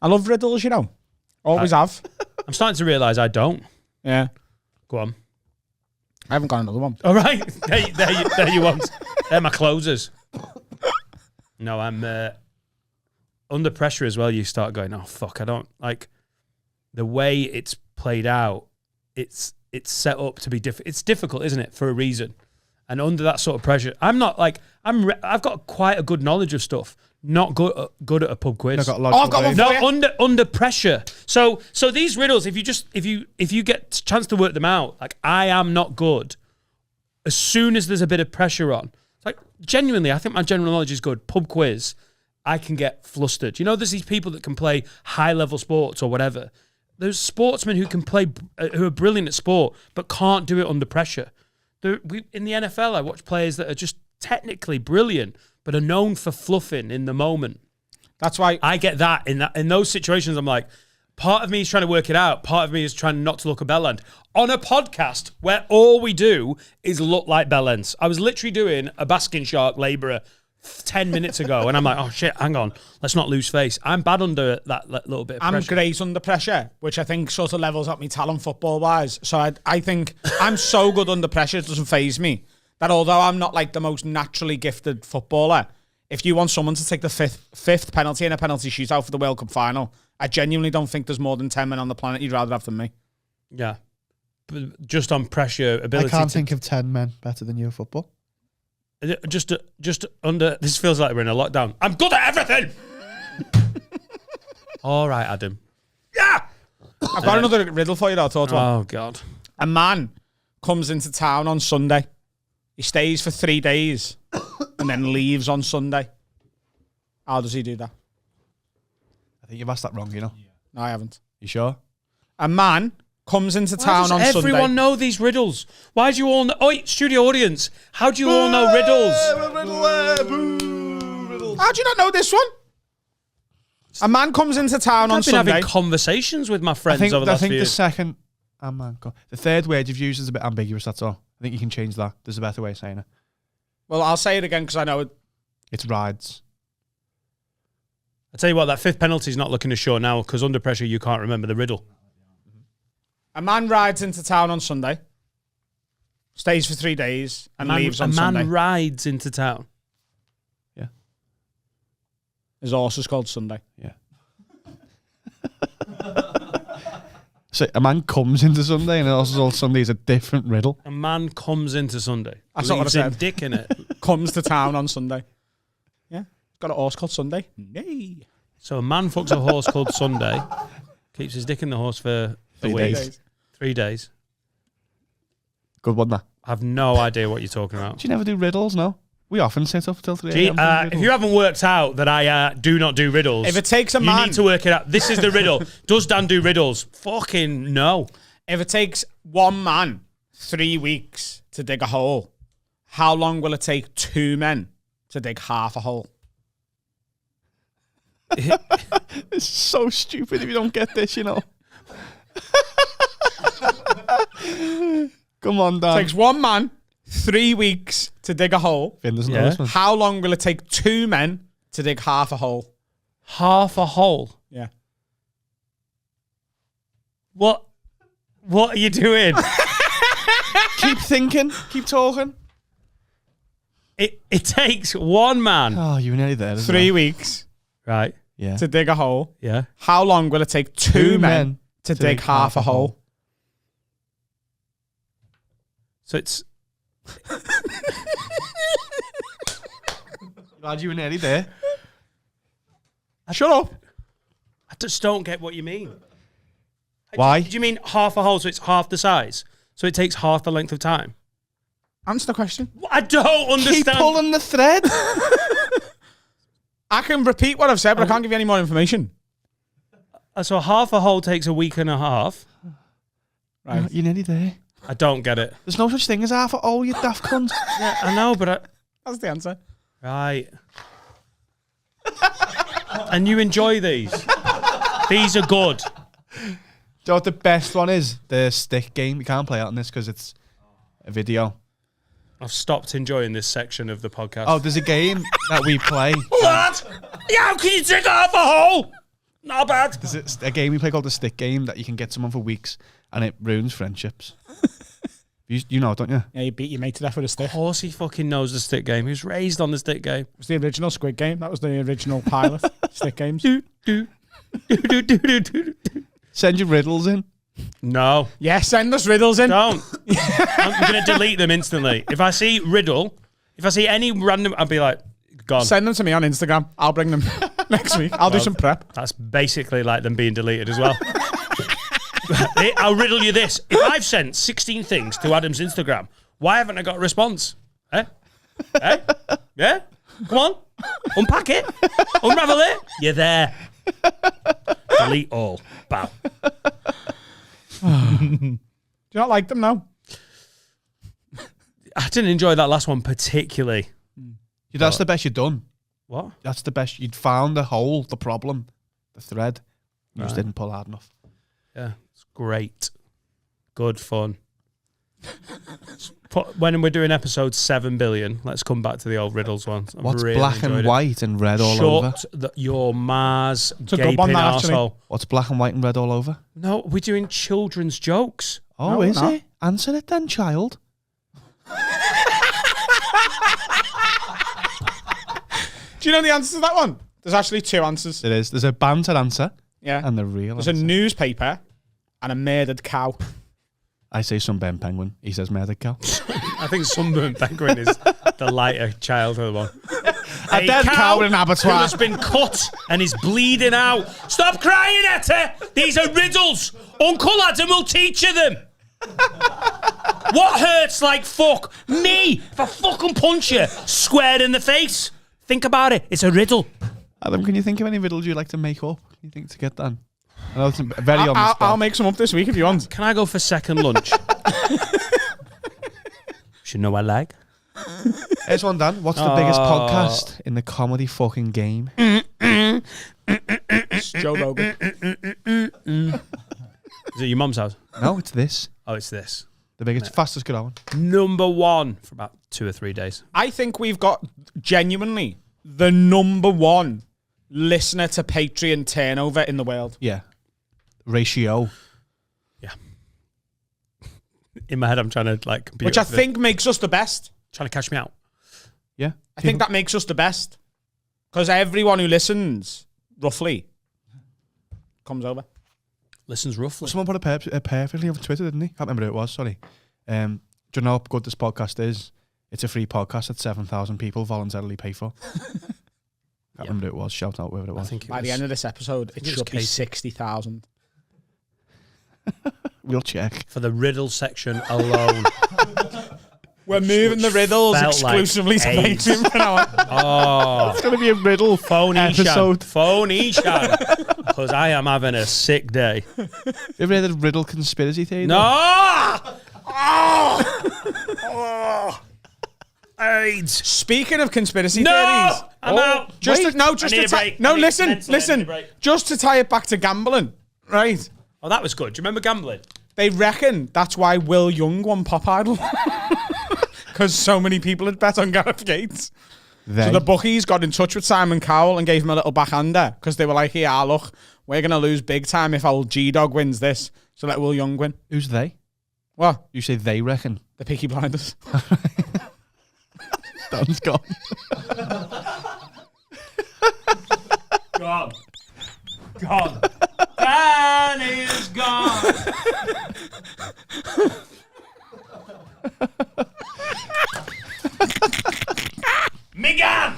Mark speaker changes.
Speaker 1: I love riddles, you know. Always have.
Speaker 2: I'm starting to realise I don't.
Speaker 1: Yeah.
Speaker 2: Go on.
Speaker 1: I haven't got another one.
Speaker 2: All right. There you want. They're my closers. No, I'm under pressure as well. You start going, oh, fuck, I don't like the way it's played out. It's set up to be different. It's difficult, isn't it, for a reason? And under that sort of pressure, I'm not like, I've got quite a good knowledge of stuff. Not good at a pub quiz.
Speaker 1: I've got one.
Speaker 2: No, under pressure. So these riddles, if you get a chance to work them out, like I am not good. As soon as there's a bit of pressure on, it's like genuinely, I think my general knowledge is good. Pub quiz, I can get flustered. You know, there's these people that can play high level sports or whatever. There's sportsmen who can play, who are brilliant at sport, but can't do it under pressure. In the NFL, I watch players that are just technically brilliant, but are known for fluffing in the moment.
Speaker 1: That's why
Speaker 2: I get that in those situations. I'm like, part of me is trying to work it out. Part of me is trying not to look at bellend. On a podcast where all we do is look like bellends. I was literally doing a basking shark labourer 10 minutes ago, and I'm like, oh shit, hang on, let's not lose face. I'm bad under that little bit of pressure.
Speaker 1: I'm great under pressure, which I think sort of levels up me talent football-wise. So I think I'm so good under pressure, it doesn't faze me. That although I'm not like the most naturally gifted footballer, if you want someone to take the fifth penalty in a penalty shootout for the World Cup final, I genuinely don't think there's more than 10 men on the planet you'd rather have than me.
Speaker 2: Yeah. But just on pressure, ability.
Speaker 3: I can't think of 10 men better than you at football.
Speaker 2: Just under, this feels like we're in a lockdown. I'm good at everything! All right, Adam.
Speaker 1: Yeah! I've got another riddle for you that I'll talk about.
Speaker 2: Oh, God.
Speaker 1: A man comes into town on Sunday. He stays for 3 days and then leaves on Sunday. How does he do that?
Speaker 3: I think you've asked that wrong, you know.
Speaker 1: No, I haven't.
Speaker 3: You sure?
Speaker 1: A man comes into town on Sunday.
Speaker 2: Why does everyone know these riddles? Why do you all know... Oh, studio audience, how do you all know riddles?
Speaker 1: How do you not know this one? A man comes into town on Sunday.
Speaker 2: I've been having conversations with my friends over the last few years.
Speaker 3: The third word you've used is a bit ambiguous, that's all. I think you can change that. There's a better way of saying it.
Speaker 1: Well, I'll say it again because I know it.
Speaker 3: It's rides.
Speaker 2: I tell you what, that fifth penalty is not looking as sure now because under pressure you can't remember the riddle.
Speaker 1: A man rides into town on Sunday, stays for 3 days, and leaves on Sunday.
Speaker 2: A man rides into town.
Speaker 3: Yeah.
Speaker 1: His horse is called Sunday.
Speaker 3: Yeah. So a man comes into Sunday and also Sunday is a different riddle.
Speaker 2: A man comes into Sunday.
Speaker 1: That's not what I said.
Speaker 2: Leaves dick in it.
Speaker 1: Comes to town on Sunday. Yeah. Got a horse called Sunday. Yay.
Speaker 2: So a man fucks a horse called Sunday, keeps his dick in the horse for a week. 3 days.
Speaker 3: Good one, that.
Speaker 2: I have no idea what you're talking about.
Speaker 3: Do you never do riddles, no? We often sit up till 3 a.m.
Speaker 2: If you haven't worked out that I do not do riddles,
Speaker 1: if it takes a man,
Speaker 2: you need to work it out. This is the riddle. Does Dan do riddles? Fucking no.
Speaker 1: If it takes one man 3 weeks to dig a hole, how long will it take 2 men to dig half a hole?
Speaker 3: It's so stupid if you don't get this, you know. Come on, Dan.
Speaker 1: It takes one man 3 weeks to dig a hole. How long will it take 2 men to dig half a hole?
Speaker 2: Half a hole?
Speaker 1: Yeah.
Speaker 2: What are you doing?
Speaker 3: Keep thinking. Keep talking.
Speaker 2: It takes one man.
Speaker 3: Oh, you were nearly there.
Speaker 1: 3 weeks.
Speaker 2: Right.
Speaker 3: Yeah.
Speaker 1: To dig a hole.
Speaker 2: Yeah.
Speaker 1: How long will it take 2 men to dig half a hole?
Speaker 2: So it's...
Speaker 3: Glad you were nearly there.
Speaker 1: Shut up.
Speaker 2: I just don't get what you mean.
Speaker 3: Why?
Speaker 2: Do you mean half a hole so it's half the size? So it takes half the length of time?
Speaker 1: Answer the question.
Speaker 2: I don't understand.
Speaker 3: Keep pulling the thread.
Speaker 1: I can repeat what I've said, but I can't give you any more information.
Speaker 2: So half a hole takes a week and a half.
Speaker 1: Right.
Speaker 3: You're nearly there.
Speaker 2: I don't get it.
Speaker 3: There's no such thing as half a hole, you daft cunt.
Speaker 2: Yeah, I know, but
Speaker 1: that's the answer.
Speaker 2: Right. And you enjoy these. These are good.
Speaker 3: Do you know what the best one is? The stick game. You can't play it on this because it's a video.
Speaker 2: I've stopped enjoying this section of the podcast.
Speaker 3: Oh, there's a game that we play.
Speaker 2: What? Yeah, how can you dig half a hole? Not bad.
Speaker 3: There's a game we play called the stick game that you can get someone for weeks and it ruins friendships. You know, don't you?
Speaker 1: Yeah, you beat your mate to death with a stick.
Speaker 2: Of course he fucking knows the stick game. He was raised on the stick game.
Speaker 1: It was the original Squid Game. That was the original pilot. Stick games.
Speaker 3: Send your riddles in.
Speaker 2: No.
Speaker 1: Yeah, send us riddles in.
Speaker 2: Don't. I'm going to delete them instantly. If I see any random, I'll be like, gone.
Speaker 1: Send them to me on Instagram. I'll bring them next week. I'll do some prep.
Speaker 2: That's basically like them being deleted as well. I'll riddle you this. If I've sent 16 things to Adam's Instagram, why haven't I got a response? Eh? Yeah? Come on. Unpack it. Unravel it. You're there. Delete all. Bow.
Speaker 1: Do you not like them now?
Speaker 2: I didn't enjoy that last one particularly.
Speaker 3: Yeah, that's the best you've done.
Speaker 2: What?
Speaker 3: That's the best. You'd found the hole, the problem, the thread. You just
Speaker 2: Right.
Speaker 3: didn't pull hard enough.
Speaker 2: Yeah, it's great. Good fun. When we're doing episode 7 billion, let's come back to the old riddles ones.
Speaker 3: What's black and white and red all over?
Speaker 2: Shut your Mars
Speaker 1: a good one,
Speaker 2: gaping
Speaker 1: that, actually.
Speaker 2: arsehole.
Speaker 3: What's black and white and red all over?
Speaker 2: No, we're doing children's jokes.
Speaker 3: Oh,
Speaker 1: No,
Speaker 3: is
Speaker 1: we're not.
Speaker 3: it? Answer it then, child.
Speaker 1: Do you know the answer to that one? There's actually 2 answers.
Speaker 3: It is. There's a banter answer
Speaker 1: Yeah.
Speaker 3: and the real
Speaker 1: There's
Speaker 3: answer.
Speaker 1: a newspaper and a murdered cow.
Speaker 3: I say sunburn penguin. He says murdered cow.
Speaker 2: I think sunburn penguin is the lighter childhood one.
Speaker 1: A dead cow in an abattoir.
Speaker 2: Who has been cut and is bleeding out. Stop crying, Etta! These are riddles. Uncle Adam will teach you them. What hurts like fuck? Me! If I fucking punch you square in the face. Think about it. It's a riddle.
Speaker 3: Adam, can you think of any riddles you'd like to make up? You think to get done? I know it's very on the
Speaker 1: I'll
Speaker 3: spot.
Speaker 1: make some up this week if you want.
Speaker 2: Can I go for second lunch? Should know I like.
Speaker 3: Here's one, Dan. What's the biggest podcast in the comedy fucking game?
Speaker 1: It's Joe Rogan.
Speaker 2: Is it your mum's house?
Speaker 3: No, it's this.
Speaker 2: Oh, it's this.
Speaker 3: The biggest, fastest growing.
Speaker 2: Number 1 for about 2 or 3 days.
Speaker 1: I think we've got genuinely the number 1 listener to Patreon turnover in the world.
Speaker 3: Yeah. Ratio.
Speaker 2: Yeah. In my head, I'm trying to like compute.
Speaker 1: Which I think makes us the best.
Speaker 2: Trying to catch me out.
Speaker 3: Yeah.
Speaker 1: I think that makes us the best. Because everyone who listens, roughly, comes over.
Speaker 2: Listens roughly.
Speaker 3: Someone put it perfectly on Twitter, didn't he? Can't remember who it was, sorry. Do you know how good this podcast is? It's a free podcast that 7,000 people voluntarily pay for. Can't remember who it was. Shout out whoever it
Speaker 2: I
Speaker 3: was.
Speaker 2: think it
Speaker 1: By
Speaker 2: was,
Speaker 1: the end of this episode, it
Speaker 2: it was
Speaker 1: should be
Speaker 2: Casey.
Speaker 1: 60,000.
Speaker 3: We'll check.
Speaker 2: for the riddle section alone.
Speaker 1: We're moving the riddles
Speaker 2: felt like
Speaker 1: exclusively to
Speaker 2: AIDS.
Speaker 1: Patreon from now on.
Speaker 2: Oh,
Speaker 3: It's going to be a riddle
Speaker 2: phone
Speaker 3: episode.
Speaker 2: Phone because I am having a sick day.
Speaker 3: You ever heard of riddle conspiracy theory?
Speaker 2: No! Oh! AIDS.
Speaker 1: Speaking of conspiracy
Speaker 2: No!
Speaker 1: theories,
Speaker 2: I'm out.
Speaker 1: Just
Speaker 2: Wait.
Speaker 1: to, no,
Speaker 2: I
Speaker 1: just
Speaker 2: need
Speaker 1: to
Speaker 2: a break.
Speaker 1: no,
Speaker 2: I need
Speaker 1: listen,
Speaker 2: mentally, I need a
Speaker 1: listen.
Speaker 2: break.
Speaker 1: Just to tie it back to gambling, right?
Speaker 2: Oh, that was good. Do you remember gambling?
Speaker 1: They reckon that's why Will Young won Pop Idol. Because so many people had bet on Gareth Gates. So the bookies got in touch with Simon Cowell and gave him a little backhander because they were like, yeah, look, we're going to lose big time if old G-Dog wins this. So let Will Young win.
Speaker 3: Who's they?
Speaker 1: What?
Speaker 3: You say they reckon.
Speaker 1: The Peaky Blinders.
Speaker 3: Dan's gone.
Speaker 2: Gone. Gone. Dan is gone. Megan!